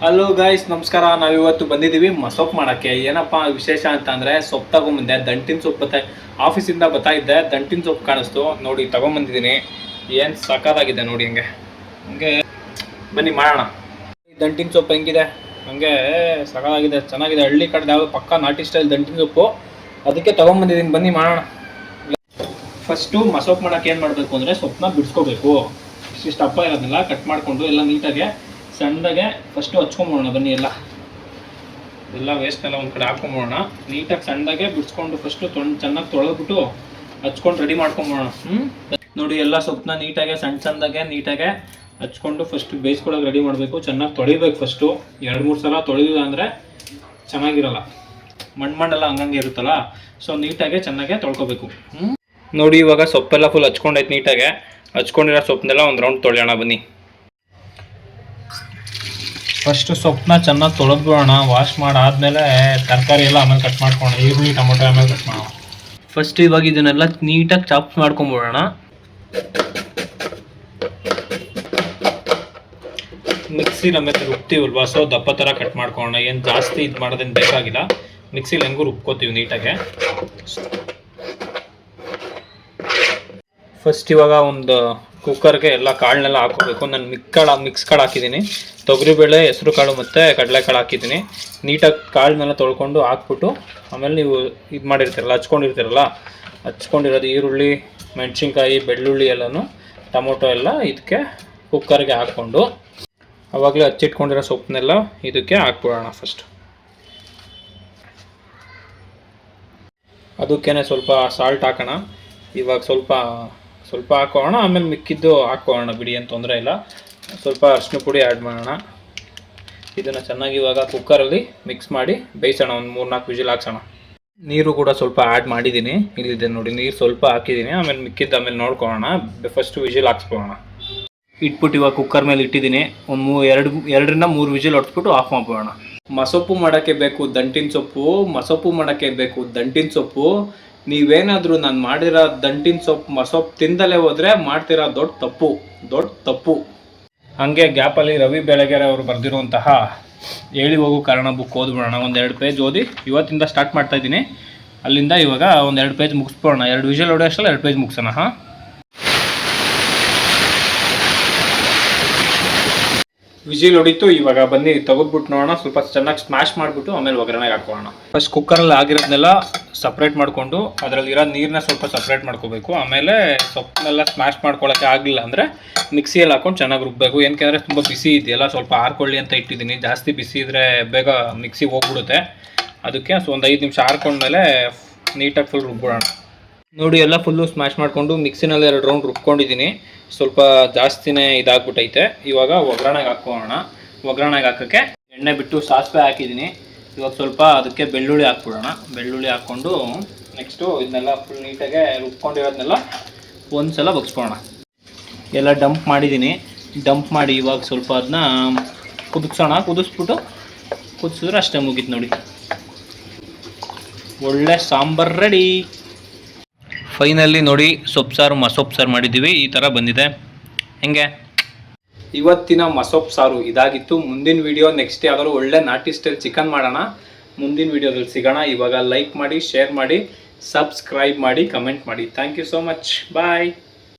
Hello guys, ನಮಸ್ಕಾರ. ನಾವಿವತ್ತು ಬಂದಿದ್ದೀವಿ ಮಸೊಪ್ಪು ಮಾಡೋಕ್ಕೆ. ಏನಪ್ಪ ವಿಶೇಷ ಅಂತಂದರೆ ಸೊಪ್ಪು ತೊಗೊಂಬಂದೆ. ದಂಟಿನ ಸೊಪ್ಪು ಆಫೀಸಿಂದ ಬರ್ತಾಯಿದ್ದೆ, ದಂಟಿನ ಸೊಪ್ಪು ಕಾಣಿಸ್ತು ನೋಡಿ, ತೊಗೊಂಬಂದಿದ್ದೀನಿ. ಏನು ಸಖತ್ತಾಗಿದೆ ನೋಡಿ. ಹಂಗೆ ಬನ್ನಿ ಮಾಡೋಣ. ದಂಟಿನ ಸೊಪ್ಪು ಹೆಂಗಿದೆ? ಹಂಗೆ ಸಖತ್ತಾಗಿದೆ, ಚೆನ್ನಾಗಿದೆ. ಹಳ್ಳಿ ಕಡೆ ಯಾವುದು ಪಕ್ಕ ನಾಟಿ ಸ್ಟೈಲ್ ದಂಟಿನ ಸೊಪ್ಪು, ಅದಕ್ಕೆ ತೊಗೊಂಬಂದಿದ್ದೀನಿ. ಬನ್ನಿ ಮಾಡೋಣ. ಫಸ್ಟು ಮಸೊಪ್ಪು ಮಾಡೋಕ್ಕೆ ಏನು ಮಾಡಬೇಕು ಅಂದರೆ ಸೊಪ್ಪನ್ನ ಬಿಡಿಸ್ಕೋಬೇಕು. ಇಷ್ಟು ಅಪ್ಪ ಇರೋದನ್ನೆಲ್ಲ ಕಟ್ ಮಾಡಿಕೊಂಡು ಎಲ್ಲ ನೀಟಾಗೆ ಸಣ್ಣದಾಗೆ ಫಸ್ಟು ಹಚ್ಕೊಂಬೋಣ. ಬನ್ನಿ ಎಲ್ಲ ವೇಸ್ಟ್ನೆಲ್ಲ ಒಂದು ಕಡೆ ಹಾಕೊಂಬೋಣ. ನೀಟಾಗಿ ಸಣ್ಣದಾಗೆ ಬಿಡಿಸ್ಕೊಂಡು ಫಸ್ಟು ಚೆನ್ನಾಗಿ ತೊಳೆದ್ಬಿಟ್ಟು ಹಚ್ಕೊಂಡು ರೆಡಿ ಮಾಡ್ಕೊಂಬೋಣ. ನೋಡಿ, ಎಲ್ಲ ಸೊಪ್ಪನ್ನ ನೀಟಾಗೆ ಸಣ್ಣದಾಗೆ ನೀಟಾಗೆ ಹಚ್ಕೊಂಡು ಫಸ್ಟ್ ಬೇಯಿಸ್ಕೊಳ್ಳೋಕೆ ರೆಡಿ ಮಾಡಬೇಕು. ಚೆನ್ನಾಗಿ ತೊಳಿಬೇಕು. ಫಸ್ಟು 2-3 ಸಲ ತೊಳೆದಿಲ್ಲ ಅಂದರೆ ಚೆನ್ನಾಗಿರಲ್ಲ, ಮಣ್ಣೆಲ್ಲ ಹಂಗಂಗೆ ಇರುತ್ತಲ್ಲ. ಸೊ ನೀಟಾಗೆ ಚೆನ್ನಾಗೆ ತೊಳ್ಕೊಬೇಕು. ನೋಡಿ, ಇವಾಗ ಸೊಪ್ಪೆಲ್ಲ ಫುಲ್ ಹಚ್ಕೊಂಡೈತೆ. ನೀಟಾಗೆ ಹಚ್ಕೊಂಡಿರೋ ಸೊಪ್ಪನ್ನೆಲ್ಲ ಒಂದು ರೌಂಡ್ ತೊಳೆಯೋಣ ಬನ್ನಿ. ಫಸ್ಟು ಸೊಪ್ಪನ್ನ ಚೆನ್ನಾಗಿ ತೊಳೆದ್ಬಿಡೋಣ. ವಾಶ್ ಮಾಡಾದ್ಮೇಲೆ ತರಕಾರಿ ಎಲ್ಲ ಆಮೇಲೆ ಕಟ್ ಮಾಡ್ಕೊಳ್ಳೋಣ. ಈರುಳ್ಳಿ ಟೊಮೊಟೊ ಆಮೇಲೆ ಕಟ್ ಮಾಡೋಣ. ಫಸ್ಟ್ ಇವಾಗ ಇದನ್ನೆಲ್ಲ ನೀಟಾಗಿ ಚಾಪ್ ಮಾಡ್ಕೊಂಬಿಡೋಣ. ಮಿಕ್ಸಿಲಿ ಆಮೇಲೆ ರುಬ್ತೀವಲ್ವಾ, ಸೊ ದಪ್ಪ ಥರ ಕಟ್ ಮಾಡ್ಕೊಳ್ಳೋಣ. ಏನು ಜಾಸ್ತಿ ಇದು ಮಾಡೋದೇನು ಬೇಕಾಗಿಲ್ಲ. ಮಿಕ್ಸಿಲಿ ಹೆಂಗೂ ರುಬ್ಕೋತೀವಿ ನೀಟಾಗೆ. ಫಸ್ಟ್ ಇವಾಗ ಒಂದು ಕುಕ್ಕರ್ಗೆ ಎಲ್ಲ ಕಾಳನ್ನೆಲ್ಲ ಹಾಕೋಬೇಕು. ನಾನು ಮಿಕ್ಸ್ ಕಾಳು ಹಾಕಿದ್ದೀನಿ. ತೊಗರಿಬೇಳೆ, ಹೆಸರು ಕಾಳು ಮತ್ತು ಕಡಲೆಕಾಳು ಹಾಕಿದ್ದೀನಿ. ನೀಟಾಗಿ ಕಾಳನ್ನೆಲ್ಲ ತೊಳ್ಕೊಂಡು ಹಾಕ್ಬಿಟ್ಟು ಆಮೇಲೆ ನೀವು ಇದು ಮಾಡಿರ್ತೀರಲ್ಲ, ಹಚ್ಕೊಂಡಿರೋದು ಈರುಳ್ಳಿ, ಮೆಣಸಿನ್ಕಾಯಿ, ಬೆಳ್ಳುಳ್ಳಿ ಎಲ್ಲನೂ, ಟೊಮೊಟೊ ಎಲ್ಲ ಇದಕ್ಕೆ ಕುಕ್ಕರ್ಗೆ ಹಾಕ್ಕೊಂಡು ಆವಾಗಲೇ ಹಚ್ಚಿಟ್ಕೊಂಡಿರೋ ಸೊಪ್ಪನ್ನೆಲ್ಲ ಇದಕ್ಕೆ ಹಾಕ್ಬಿಡೋಣ. ಫಸ್ಟ್ ಅದಕ್ಕೇ ಸ್ವಲ್ಪ ಸಾಲ್ಟ್ ಹಾಕೋಣ. ಇವಾಗ ಸ್ವಲ್ಪ ಹಾಕೋಣ, ಆಮೇಲೆ ಮಿಕ್ಕಿದ್ದು ಹಾಕೋಣ ಬಿಡಿ, ಏನು ತೊಂದರೆ ಇಲ್ಲ. ಸ್ವಲ್ಪ ಅರಿಶಿನ ಪುಡಿ ಆ್ಯಡ್ ಮಾಡೋಣ. ಇದನ್ನು ಚೆನ್ನಾಗಿ ಇವಾಗ ಕುಕ್ಕರಲ್ಲಿ ಮಿಕ್ಸ್ ಮಾಡಿ ಬೇಯಿಸೋಣ. ಒಂದು 3-4 ವಿಜಿಲ್ ಹಾಕ್ಸೋಣ. ನೀರು ಕೂಡ ಸ್ವಲ್ಪ ಆ್ಯಡ್ ಮಾಡಿದ್ದೀನಿ. ಇಲ್ಲಿದೆ ನೋಡಿ, ನೀರು ಸ್ವಲ್ಪ ಹಾಕಿದ್ದೀನಿ. ಆಮೇಲೆ ಮಿಕ್ಕಿದ್ದು ಆಮೇಲೆ ನೋಡ್ಕೊಳ್ಳೋಣ. ಫಸ್ಟು ವಿಜಿಲ್ ಹಾಕ್ಸ್ಕೊಳ್ಳೋಣ. ಇಟ್ಬಿಟ್ಟು ಇವಾಗ ಕುಕ್ಕರ್ ಮೇಲೆ ಇಟ್ಟಿದ್ದೀನಿ. ಒಂದು 2-3 ವಿಜಿಲ್ ಹೊಡ್ಸ್ಬಿಟ್ಟು ಆಫ್ ಮಾಡ್ಬೋಣ. ಮಸೊಪ್ಪು ಮಾಡೋಕ್ಕೆ ಬೇಕು ದಂಟಿನ ಸೊಪ್ಪು. ಮಸೊಪ್ಪು ಮಾಡೋಕ್ಕೆ ಬೇಕು ದಂಟಿನ ಸೊಪ್ಪು. ನೀವೇನಾದರೂ ನಾನು ಮಾಡಿರೋ ದಂಟಿನ ಮಸೊಪ್ಪು ತಿಂದಲೇ ಹೋದರೆ ಮಾಡ್ತಿರೋ ದೊಡ್ಡ ತಪ್ಪು. ಹಾಗೆ ಗ್ಯಾಪಲ್ಲಿ ರವಿ ಬೆಳಗೆರೆ ಅವರು ಬರೆದಿರುವಂತಹ ಹೇಳಿ ಹೋಗೋ ಕಾರಣ ಬುಕ್ ಓದ್ಬಿಡೋಣ. 1-2 ಪೇಜ್ ಓದಿ ಇವತ್ತಿಂದ ಸ್ಟಾರ್ಟ್ ಮಾಡ್ತಾಯಿದ್ದೀನಿ. ಅಲ್ಲಿಂದ ಇವಾಗ 1-2 ಪೇಜ್ ಮುಗಿಸ್ಬೋಣ. 2 ವಿಷಲ್ ಹೊಡೆ ಅಷ್ಟಲ್ಲ 2 ಪೇಜ್ ಮುಗಿಸೋಣ. ವಿಜಿಲ್ ಹೊಡಿತು. ಇವಾಗ ಬನ್ನಿ ತೆಗೆದ್ಬಿಟ್ಟು ನೋಡೋಣ. ಸ್ವಲ್ಪ ಚೆನ್ನಾಗಿ ಸ್ಮ್ಯಾಶ್ ಮಾಡಿಬಿಟ್ಟು ಆಮೇಲೆ ಒಗ್ಗರಣೆಗೆ ಹಾಕೋಣ. ಫಸ್ಟ್ ಕುಕ್ಕರಲ್ಲಿ ಆಗಿರೋದನ್ನೆಲ್ಲ ಸಪ್ರೇಟ್ ಮಾಡಿಕೊಂಡು ಅದರಲ್ಲಿರೋ ನೀರನ್ನ ಸ್ವಲ್ಪ ಸಪ್ರೇಟ್ ಮಾಡ್ಕೋಬೇಕು. ಆಮೇಲೆ ಸೊಪ್ಪನ್ನೆಲ್ಲ ಸ್ಮ್ಯಾಶ್ ಮಾಡ್ಕೊಳ್ಳೋಕ್ಕೆ ಆಗಲಿಲ್ಲ ಅಂದರೆ ಮಿಕ್ಸಿಯಲ್ಲಿ ಹಾಕೊಂಡು ಚೆನ್ನಾಗಿ ರುಬ್ಬಬೇಕು. ಏನಕ್ಕೆ ತುಂಬ ಬಿಸಿ ಇದೆಯಲ್ಲ, ಸ್ವಲ್ಪ ಆರ್ಕೊಳ್ಳಿ ಅಂತ ಇಟ್ಟಿದ್ದೀನಿ. ಜಾಸ್ತಿ ಬಿಸಿ ಇದ್ದರೆ ಬೇಗ ಮಿಕ್ಸಿಗೆ ಹೋಗ್ಬಿಡುತ್ತೆ. ಅದಕ್ಕೆ ಒಂದು 5 ನಿಮಿಷ ಆರ್ಕೊಂಡ್ಮೇಲೆ ನೀಟಾಗಿ ಫುಲ್ ರುಬ್ಬಿಡೋಣ. ನೋಡಿ, ಎಲ್ಲ ಫುಲ್ಲು ಸ್ಮ್ಯಾಶ್ ಮಾಡಿಕೊಂಡು ಮಿಕ್ಸಿನಲ್ಲಿ 2 ರೌಂಡ್ ರುಬ್ಕೊಂಡಿದ್ದೀನಿ. ಸ್ವಲ್ಪ ಜಾಸ್ತಿನೇ ಇದಾಗ್ಬಿಟ್ಟೈತೆ. ಇವಾಗ ಒಗ್ಗರಣೆಗೆ ಹಾಕೋಣ. ಒಗ್ಗರಣೆಗೆ ಹಾಕೋಕ್ಕೆ ಎಣ್ಣೆ ಬಿಟ್ಟು ಸಾಸಿವೆ ಹಾಕಿದ್ದೀನಿ. ಇವಾಗ ಸ್ವಲ್ಪ ಅದಕ್ಕೆ ಬೆಳ್ಳುಳ್ಳಿ ಹಾಕ್ಬಿಡೋಣ. ಬೆಳ್ಳುಳ್ಳಿ ಹಾಕ್ಕೊಂಡು ನೆಕ್ಸ್ಟು ಇದನ್ನೆಲ್ಲ ಫುಲ್ ನೀಟಾಗೆ ರುಬ್ಕೊಂಡಿರೋದನ್ನೆಲ್ಲ ಒಂದು ಸಲ ಬಗ್ಸ್ಕೊಳ್ಳೋಣ. ಎಲ್ಲ ಡಂಪ್ ಮಾಡಿದ್ದೀನಿ. ಡಂಪ್ ಮಾಡಿ ಇವಾಗ ಸ್ವಲ್ಪ ಅದನ್ನ ಕುದಿಸೋಣ. ಕುದಿಸಿದ್ರೆ ಅಷ್ಟೇ, ಮುಗೀತು ನೋಡಿ. ಒಳ್ಳೆ ಸಾಂಬಾರು ರೆಡಿ. ಫೈನಲ್ಲಿ ನೋಡಿ, ಮಸೊಪ್ಪು ಸಾರು ಮಾಡಿದ್ದೀವಿ. ಈ ಥರ ಬಂದಿದೆ. ಹೆಂಗೆ ಇವತ್ತಿನ ಮಸೊಪ್ಪು ಸಾರು ಇದಾಗಿತ್ತು. ಮುಂದಿನ ವಿಡಿಯೋ ನೆಕ್ಸ್ಟ್ ಯಾವ್ದಾದ್ರು ಒಳ್ಳೆ ನಾಟಿ ಸ್ಟೈಲ್ ಚಿಕನ್ ಮಾಡೋಣ. ಮುಂದಿನ ವಿಡಿಯೋದಲ್ಲಿ ಸಿಗೋಣ. ಇವಾಗ ಲೈಕ್ ಮಾಡಿ, ಶೇರ್ ಮಾಡಿ, ಸಬ್ಸ್ಕ್ರೈಬ್ ಮಾಡಿ, ಕಮೆಂಟ್ ಮಾಡಿ. Thank you so much. Bye.